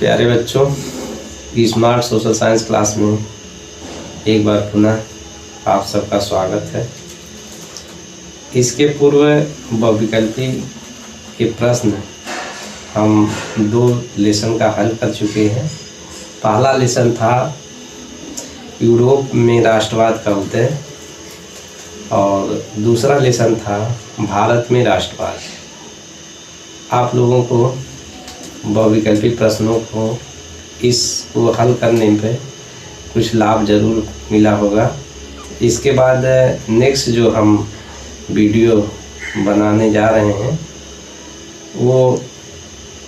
प्यारे बच्चों, smart social science class में एक बार पुनः आप सबका स्वागत है। इसके पूर्व बहुविकल्पी के प्रश्न हम 2 लेसन का हल कर चुके हैं। पहला लेसन था यूरोप में राष्ट्रवाद का उदय और दूसरा लेसन था भारत में राष्ट्रवाद। आप लोगों को बहुविकल्पी प्रश्नों को इसको हल करने पे कुछ लाभ ज़रूर मिला होगा। इसके बाद नेक्स्ट जो हम वीडियो बनाने जा रहे हैं वो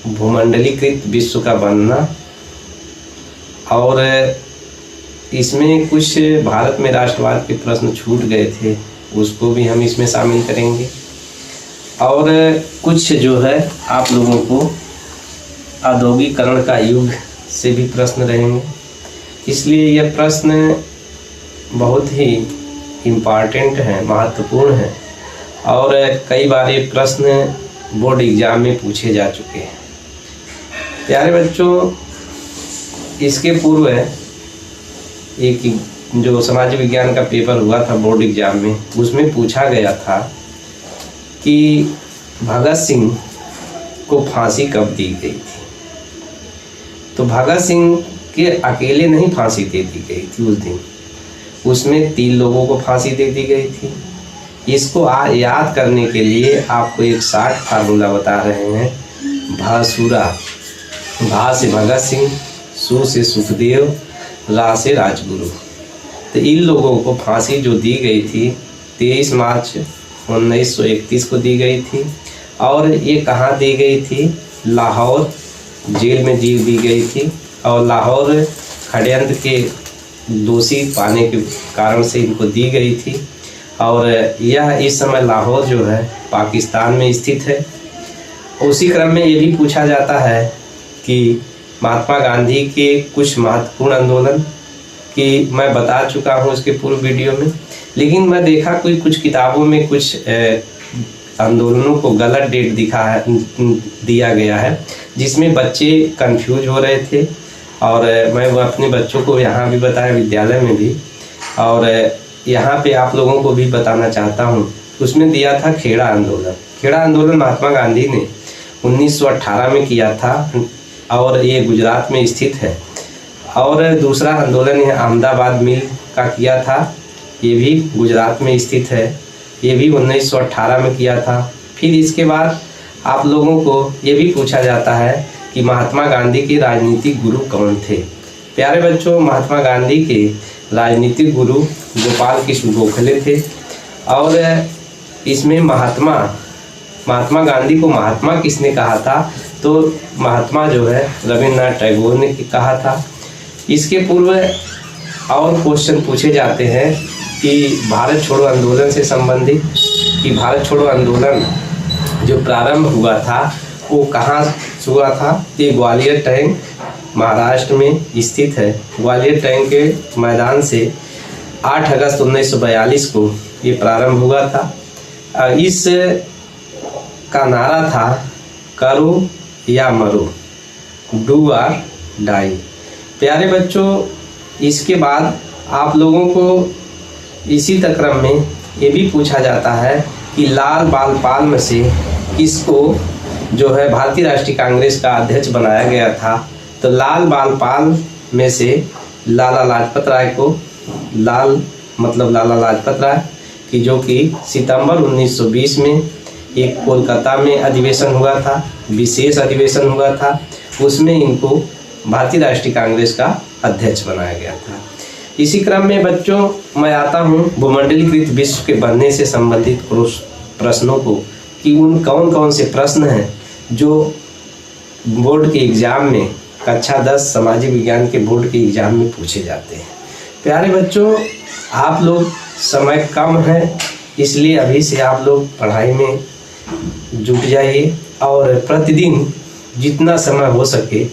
भूमंडलीकृत विश्व का बनना, और इसमें कुछ भारत में राष्ट्रवाद के प्रश्न छूट गए थे, उसको भी हम इसमें शामिल करेंगे। और कुछ जो है आप लोगों को औद्योगिकरण का युग से भी प्रश्न रहेंगे, इसलिए यह प्रश्न बहुत ही इम्पॉर्टेंट है, महत्वपूर्ण है और कई बार ये प्रश्न बोर्ड एग्ज़ाम में पूछे जा चुके हैं। प्यारे बच्चों, इसके पूर्व एक जो समाज विज्ञान का पेपर हुआ था बोर्ड एग्ज़ाम में, उसमें पूछा गया था कि भगत सिंह को फांसी कब दी गई थी। तो भगत सिंह के अकेले नहीं फांसी दे दी गई थी उस दिन, उसमें 3 लोगों को फांसी दे दी गई थी। इसको याद करने के लिए आपको एक शॉर्ट फार्मूला बता रहे हैं। भासुरा, भा से भगत सिंह, सु से सुखदेव, रा से राजगुरु। तो इन लोगों को फांसी जो दी गई थी 23 मार्च 1931 को दी गई थी। और ये कहाँ दी गई थी? लाहौर जेल में दी गई थी। और लाहौर षड्यंत्र के दोषी पाने के कारण से इनको दी गई थी। और यह इस समय लाहौर जो है पाकिस्तान में स्थित है। उसी क्रम में ये भी पूछा जाता है कि महात्मा गांधी के कुछ महत्वपूर्ण आंदोलन की मैं बता चुका हूँ उसके पूर्व वीडियो में, लेकिन मैं देखा कुछ किताबों में कुछ आंदोलनों को गलत डेट दिया गया है, जिसमें बच्चे कंफ्यूज हो रहे थे। और मैं वो अपने बच्चों को यहाँ भी बताया, विद्यालय में भी, और यहाँ पे आप लोगों को भी बताना चाहता हूँ। उसमें दिया था खेड़ा आंदोलन। खेड़ा आंदोलन महात्मा गांधी ने 1918 में किया था और ये गुजरात में स्थित है। और दूसरा आंदोलन यह अहमदाबाद मिल का किया था, ये भी गुजरात में स्थित है, ये भी 1918 में किया था। फिर इसके बाद आप लोगों को ये भी पूछा जाता है कि महात्मा गांधी के राजनीतिक गुरु कौन थे। प्यारे बच्चों, महात्मा गांधी के राजनीतिक गुरु गोपाल कृष्ण गोखले थे। और इसमें महात्मा गांधी को महात्मा किसने कहा था? तो महात्मा जो है रविन्द्रनाथ टैगोर ने कहा था। इसके पूर्व और क्वेश्चन पूछे जाते हैं कि भारत छोड़ो आंदोलन से संबंधित, कि भारत छोड़ो आंदोलन जो प्रारंभ हुआ था वो कहाँ हुआ था? ये ग्वालियर टैंक महाराष्ट्र में स्थित है। ग्वालियर टैंक के मैदान से 8 अगस्त 1942 को ये प्रारंभ हुआ था। इस का नारा था करो या मरो, डू और डाई। प्यारे बच्चों, इसके बाद आप लोगों को इसी क्रम में ये भी पूछा जाता है कि लाल बाल पाल में से किसको जो है भारतीय राष्ट्रीय कांग्रेस का अध्यक्ष बनाया गया था? तो लाल बाल पाल में से लाला लाजपत राय को, लाल मतलब लाला लाजपत राय की, जो कि सितंबर 1920 में एक कोलकाता में अधिवेशन हुआ था, विशेष अधिवेशन हुआ था, उसमें इनको भारतीय राष्ट्रीय कांग्रेस का अध्यक्ष बनाया गया था। इसी क्रम में बच्चों मैं आता हूँ भूमंडलीकृत विश्व के बनने से संबंधित प्रश्नों को, कि उन कौन कौन से प्रश्न हैं जो बोर्ड के एग्ज़ाम में कक्षा 10 सामाजिक विज्ञान के बोर्ड के एग्ज़ाम में पूछे जाते हैं। प्यारे बच्चों, आप लोग समय कम है, इसलिए अभी से आप लोग पढ़ाई में जुट जाइए और प्रतिदिन जितना समय हो सके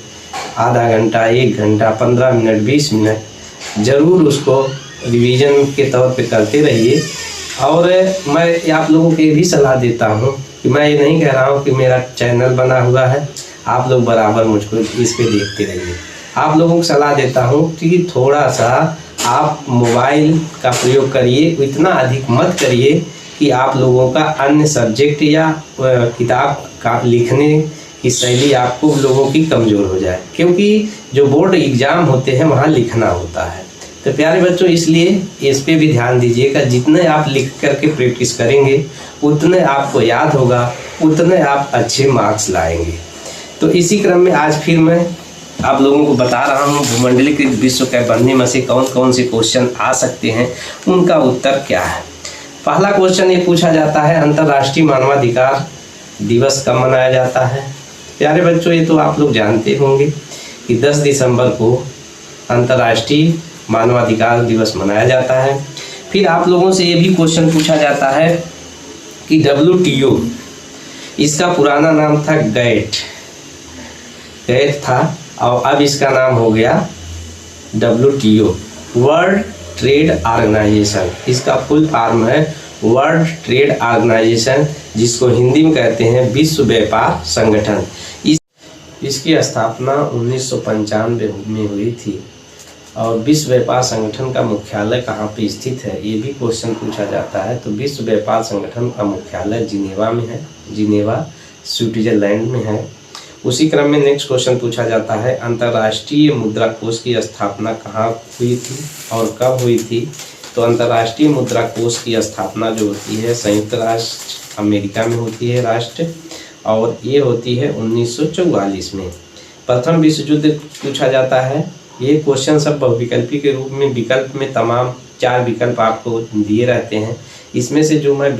आधा घंटा, 1 घंटा, 15 मिनट, 20 मिनट ज़रूर उसको रिवीजन के तौर पे करते रहिए। और मैं आप लोगों को ये भी सलाह देता हूँ कि मैं ये नहीं कह रहा हूँ कि मेरा चैनल बना हुआ है, आप लोग बराबर मुझको इस पे देखते रहिए। आप लोगों को सलाह देता हूँ कि थोड़ा सा आप मोबाइल का प्रयोग करिए, इतना अधिक मत करिए कि आप लोगों का अन्य सब्जेक्ट या किताब का लिखने की शैली आपको लोगों की कमज़ोर हो जाए, क्योंकि जो बोर्ड एग्ज़ाम होते हैं वहाँ लिखना होता है। तो प्यारे बच्चों, इसलिए इस पे भी ध्यान दीजिएगा। जितने आप लिख करके प्रैक्टिस करेंगे उतने आपको याद होगा, उतने आप अच्छे मार्क्स लाएंगे। तो इसी क्रम में आज फिर मैं आप लोगों को बता रहा हूँ भूमंडलीकृत विश्व के बनने में से कौन कौन से क्वेश्चन आ सकते हैं, उनका उत्तर क्या है। पहला क्वेश्चन ये पूछा जाता है, अंतर्राष्ट्रीय मानवाधिकार दिवस कब मनाया जाता है। प्यारे बच्चों, ये तो आप लोग जानते होंगे कि 10 दिसंबर को अंतर्राष्ट्रीय मानवाधिकार दिवस मनाया जाता है। फिर आप लोगों से ये भी क्वेश्चन पूछा जाता है कि WTO, इसका पुराना नाम था गैट था और अब इसका नाम हो गया WTO, वर्ल्ड ट्रेड ऑर्गेनाइजेशन। इसका फुल फॉर्म है वर्ल्ड ट्रेड ऑर्गेनाइजेशन, जिसको हिंदी में कहते हैं विश्व व्यापार संगठन। इसकी स्थापना 1995 में हुई थी। और विश्व व्यापार संगठन का मुख्यालय कहाँ पे स्थित है, ये भी क्वेश्चन पूछा जाता है। तो विश्व व्यापार संगठन का मुख्यालय जिनेवा में है, जिनेवा स्विट्जरलैंड में है। उसी क्रम में नेक्स्ट क्वेश्चन पूछा जाता है, अंतर्राष्ट्रीय मुद्रा कोष की स्थापना कहाँ हुई थी और कब हुई थी। तो अंतर्राष्ट्रीय मुद्रा कोष की स्थापना जो होती है संयुक्त राष्ट्र अमेरिका में होती है राष्ट्र, और ये होती है 1944 में। प्रथम विश्व युद्ध पूछा जाता है। ये क्वेश्चन सब बहुविकल्पी के रूप में, विकल्प में तमाम 4 विकल्प आपको दिए रहते हैं। इसमें से जो मैं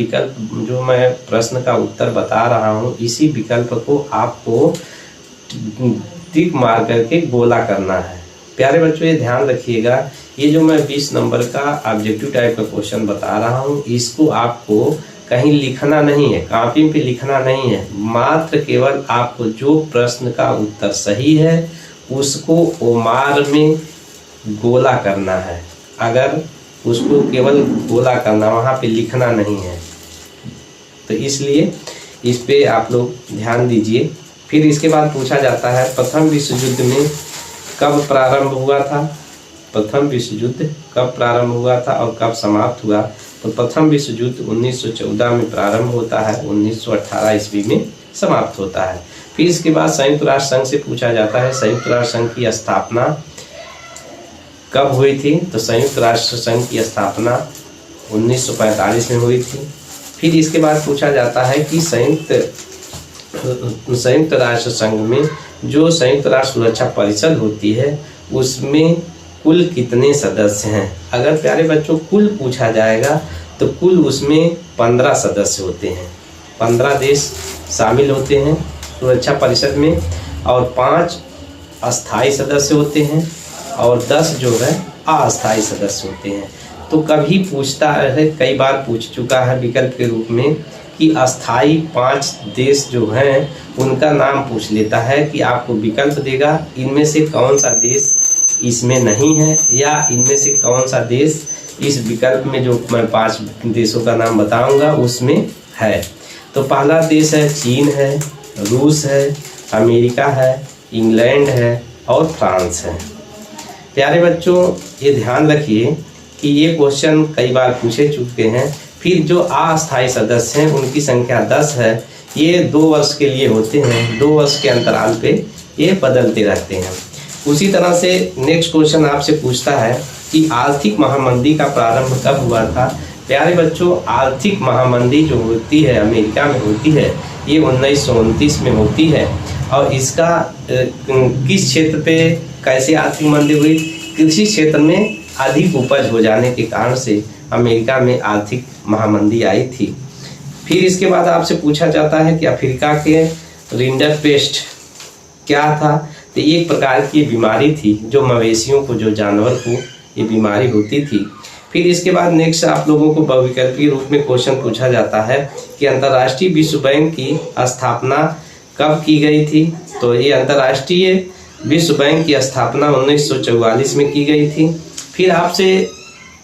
प्रश्न का उत्तर बता रहा हूँ, इसी विकल्प को आपको टिक मार करके गोला करना है। प्यारे बच्चों, ये ध्यान रखिएगा, ये जो मैं 20 नंबर का ऑब्जेक्टिव टाइप का क्वेश्चन बता रहा हूँ, इसको आपको कहीं लिखना नहीं है, कॉपी पे लिखना नहीं है। मात्र केवल आपको जो प्रश्न का उत्तर सही है उसको ओमार में गोला करना है। अगर उसको केवल गोला करना, वहाँ पे लिखना नहीं है। तो इसलिए इस पे आप लोग ध्यान दीजिए। फिर इसके बाद पूछा जाता है, प्रथम विश्व युद्ध में कब प्रारंभ हुआ था। प्रथम विश्व युद्ध कब प्रारंभ हुआ था और कब समाप्त हुआ। तो प्रथम विश्व युद्ध 1914 में प्रारंभ होता है, 1918 ईस्वी में समाप्त होता है। फिर इसके बाद संयुक्त राष्ट्र संघ से पूछा जाता है, संयुक्त राष्ट्र संघ की स्थापना कब हुई थी। तो संयुक्त राष्ट्र संघ की स्थापना 1945 में हुई थी। फिर इसके बाद पूछा जाता है कि संयुक्त राष्ट्र संघ में जो संयुक्त राष्ट्र सुरक्षा परिषद होती है उसमें कुल कितने सदस्य हैं। अगर प्यारे बच्चों कुल पूछा जाएगा तो कुल उसमें 15 सदस्य होते हैं, 15 देश शामिल होते हैं सुरक्षा परिषद में, और 5 अस्थाई सदस्य होते हैं और 10 जो है अस्थाई सदस्य होते हैं। तो कभी पूछता है, कई बार पूछ चुका है विकल्प के रूप में कि अस्थाई 5 देश जो हैं उनका नाम पूछ लेता है कि आपको विकल्प देगा इनमें से कौन सा देश इसमें नहीं है, या इनमें से कौन सा देश इस विकल्प में जो मैं 5 देशों का नाम बताऊंगा उसमें है। तो पहला देश है चीन है, रूस है, अमेरिका है, इंग्लैंड है और फ्रांस है। प्यारे बच्चों, ये ध्यान रखिए कि ये क्वेश्चन कई बार पूछे चुके हैं। फिर जो अस्थायी सदस्य हैं उनकी संख्या 10 है। ये 2 वर्ष के लिए होते हैं, 2 वर्ष के अंतराल पे ये बदलते रहते हैं। उसी तरह से नेक्स्ट क्वेश्चन आपसे पूछता है कि आर्थिक महामंदी का प्रारंभ कब हुआ था। प्यारे बच्चों, आर्थिक महामंदी जो होती है अमेरिका में होती है, ये 1929 में होती है। और इसका किस क्षेत्र पे कैसे आर्थिक मंदी हुई। कृषि क्षेत्र में अधिक उपज हो जाने के कारण से अमेरिका में आर्थिक महामंदी आई थी। फिर इसके बाद आपसे पूछा जाता है कि अफ्रीका के रिंडरपेस्ट क्या था। तो ये एक प्रकार की बीमारी थी जो मवेशियों को, जो जानवर को ये बीमारी होती थी। फिर इसके बाद नेक्स्ट आप लोगों को बहुविकल्पीय रूप में क्वेश्चन पूछा जाता है कि अंतर्राष्ट्रीय विश्व बैंक की स्थापना कब की गई थी। तो ये अंतर्राष्ट्रीय विश्व बैंक की स्थापना 1944 में की गई थी। फिर आपसे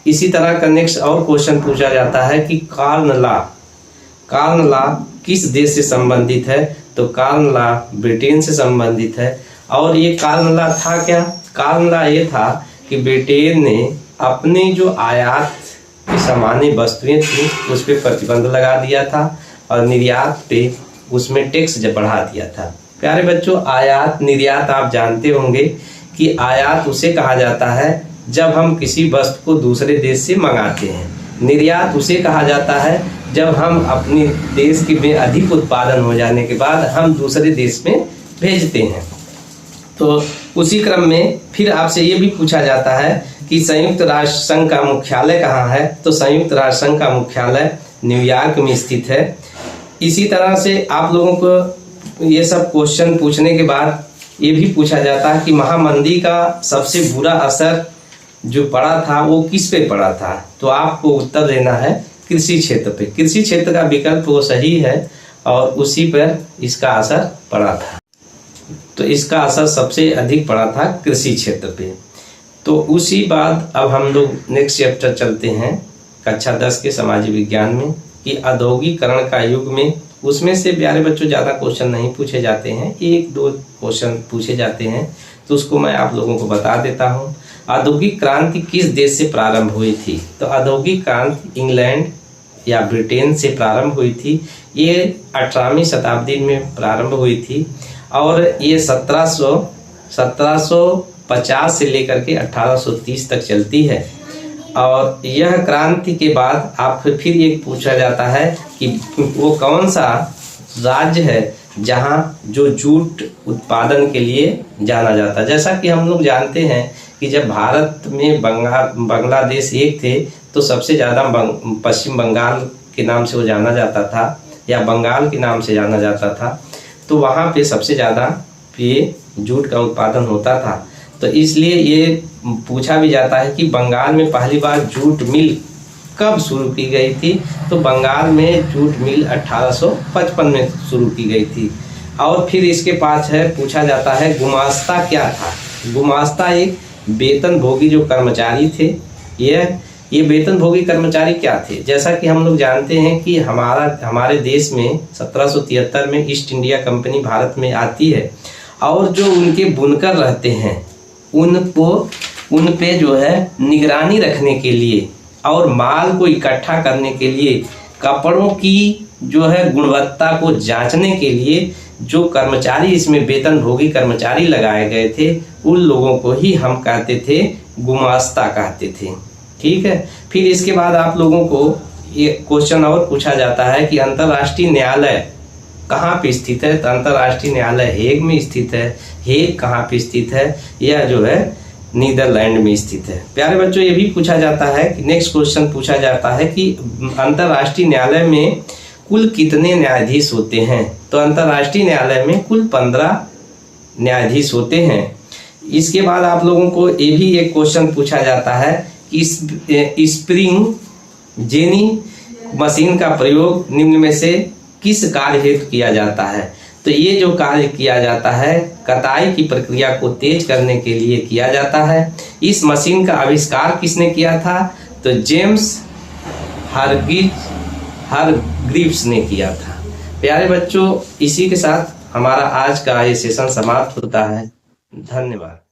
इसी तरह का नेक्स्ट और क्वेश्चन पूछा जाता है कि कॉर्न लॉ किस देश से संबंधित है। तो कॉमन लॉ ब्रिटेन से संबंधित है। और ये कॉमन लॉ था क्या? कॉमन लॉ ये था कि ब्रिटेन ने अपनी जो आयात की सामान्य वस्तुएं थी उस पर प्रतिबंध लगा दिया था और निर्यात पे उसमें टैक्स बढ़ा दिया था। प्यारे बच्चों, आयात निर्यात आप जानते होंगे कि आयात उसे कहा जाता है जब हम किसी वस्तु को दूसरे देश से मंगाते हैं। निर्यात उसे कहा जाता है जब हम अपने देश के में अधिक उत्पादन हो जाने के बाद हम दूसरे देश में भेजते हैं। तो उसी क्रम में फिर आपसे ये भी पूछा जाता है कि संयुक्त राष्ट्र संघ का मुख्यालय कहाँ है? तो संयुक्त राष्ट्र संघ का मुख्यालय न्यूयॉर्क में स्थित है। इसी तरह से आप लोगों को ये सब क्वेश्चन पूछने के बाद ये भी पूछा जाता है कि महामंदी का सबसे बुरा असर जो पड़ा था वो किस पे पड़ा था? तो आपको उत्तर देना है कृषि क्षेत्र पे। कृषि क्षेत्र का विकल्प वो सही है और उसी पर इसका असर पड़ा था। तो इसका असर सबसे अधिक पड़ा था कृषि क्षेत्र पे। तो उसी बाद अब हम लोग नेक्स्ट चैप्टर चलते हैं कक्षा 10 के सामाजिक विज्ञान में कि औद्योगिकरण का युग में। उसमें से प्यारे बच्चों ज़्यादा क्वेश्चन नहीं पूछे जाते हैं, 1-2 क्वेश्चन पूछे जाते हैं, तो उसको मैं आप लोगों को बता देता हूँ। औद्योगिक क्रांति किस देश से प्रारंभ हुई थी? तो औद्योगिक क्रांति इंग्लैंड या ब्रिटेन से प्रारंभ हुई थी। ये 18वीं शताब्दी में प्रारंभ हुई थी और ये 1750 से लेकर के 1830 तक चलती है। और यह क्रांति के बाद आप फिर ये पूछा जाता है कि वो कौन सा राज्य है जहाँ जो जूट उत्पादन के लिए जाना जाता है। जैसा कि हम लोग जानते हैं कि जब भारत में बांग्लादेश एक थे तो सबसे ज़्यादा पश्चिम बंगाल के नाम से वो जाना जाता था या बंगाल के नाम से जाना जाता था। तो वहाँ पे सबसे ज़्यादा ये जूट का उत्पादन होता था। तो इसलिए ये पूछा भी जाता है कि बंगाल में पहली बार जूट मिल कब शुरू की गई थी? तो बंगाल में जूट मिल 1855 में शुरू की गई थी। और फिर इसके पास है पूछा जाता है गुमास्ता क्या था? गुमास्ता एक वेतनभोगी जो कर्मचारी थे। ये वेतनभोगी कर्मचारी क्या थे? जैसा कि हम लोग जानते हैं कि हमारे देश में 1773 में ईस्ट इंडिया कंपनी भारत में आती है और जो उनके बुनकर रहते हैं उन पे जो है निगरानी रखने के लिए और माल को इकट्ठा करने के लिए, कपड़ों की जो है गुणवत्ता को जांचने के लिए जो कर्मचारी इसमें वेतनभोगी कर्मचारी लगाए गए थे उन लोगों को ही हम कहते थे गुमास्ता कहते थे। ठीक है। फिर इसके बाद आप लोगों को ये क्वेश्चन और पूछा जाता है कि अंतर्राष्ट्रीय न्यायालय कहाँ पे स्थित है? तो अंतर्राष्ट्रीय न्यायालय हेग में स्थित है। हेग कहाँ पे स्थित है? यह जो है नीदरलैंड में स्थित है। प्यारे बच्चों, ये भी पूछा जाता है कि नेक्स्ट क्वेश्चन पूछा जाता है कि अंतर्राष्ट्रीय न्यायालय में कुल कितने न्यायाधीश होते हैं? तो अंतर्राष्ट्रीय न्यायालय में कुल 15 न्यायाधीश होते हैं। इसके बाद आप लोगों को ये भी एक क्वेश्चन पूछा जाता है कि स्प्रिंग जेनी मशीन का प्रयोग निम्न में से किस कार्य हेतु किया जाता है? तो ये जो कार्य किया जाता है कताई की प्रक्रिया को तेज करने के लिए किया जाता है। इस मशीन का आविष्कार किसने किया था? तो जेम्स हरग्रीव्स ने किया था। प्यारे बच्चों, इसी के साथ हमारा आज का ये सेशन समाप्त होता है। धन्यवाद।